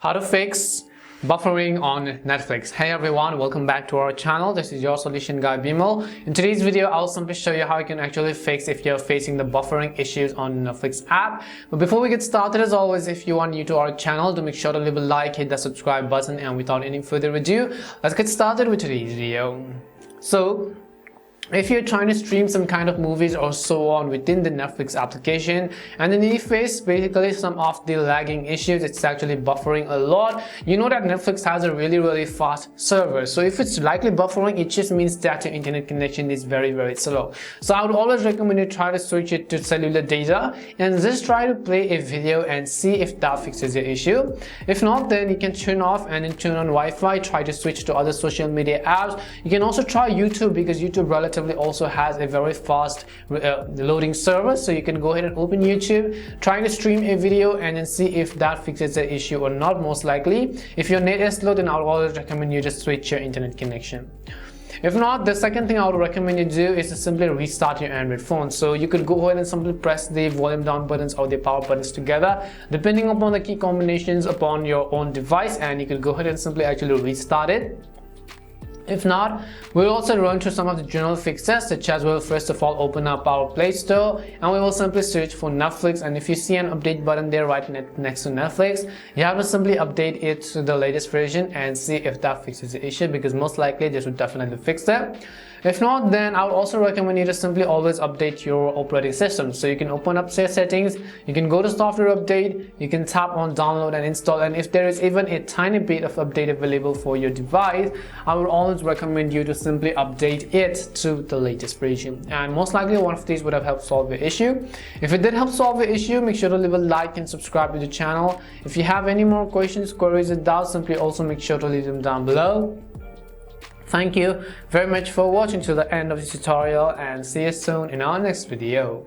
How to fix buffering on Netflix. Hey everyone, welcome back to our channel. This is your solution guy Bimal. In today's video, I'll simply show you how you can actually fix if you're facing the buffering issues on Netflix app. But before we get started, as always, if you are new to our channel, do make sure to leave a like, hit the subscribe button, and without any further ado, let's get started with today's video. So if you're trying to stream some kind of movies or so on within the Netflix application and then you face basically some of the lagging issues, it's actually buffering a lot. You know that Netflix has a really fast server, so if it's likely buffering, it just means that your internet connection is very slow. So I would always recommend you try to switch it to cellular data and just try to play a video and see if that fixes your issue. If not, then you can turn off and then turn on Wi-Fi. Try to switch to other social media apps. You can also try YouTube, because YouTube relatively also has a very fast loading server, so you can go ahead and open YouTube, trying to stream a video and then see if that fixes the issue or not. Most likely, if your net is slow, then I would always recommend you just switch your internet connection. If not, the second thing I would recommend you do is to simply restart your Android phone. So you could go ahead and simply press the volume down buttons or the power buttons together, depending upon the key combinations upon your own device, and you could go ahead and simply actually restart it. If not, we'll also run through some of the general fixes, such as we'll first of all open up our Play Store and we will simply search for Netflix, and if you see an update button there right next to Netflix, you have to simply update it to the latest version and see if that fixes the issue, because most likely this would definitely fix it. If not, then I would also recommend you to simply always update your operating system. So you can open up settings, you can go to software update, you can tap on download and install, and if there is even a tiny bit of update available for your device, I would always recommend you to simply update it to the latest version, and most likely one of these would have helped solve the issue. If it did help solve the issue, make sure to leave a like and subscribe to the channel. If you have any more questions, queries, or doubts, simply also make sure to leave them down below. Thank you very much for watching to the end of this tutorial, and see you soon in our next video.